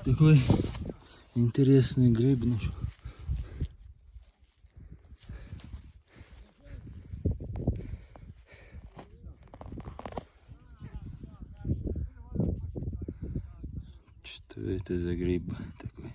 Такой интересный гриб. Ну, что это за гриб такой?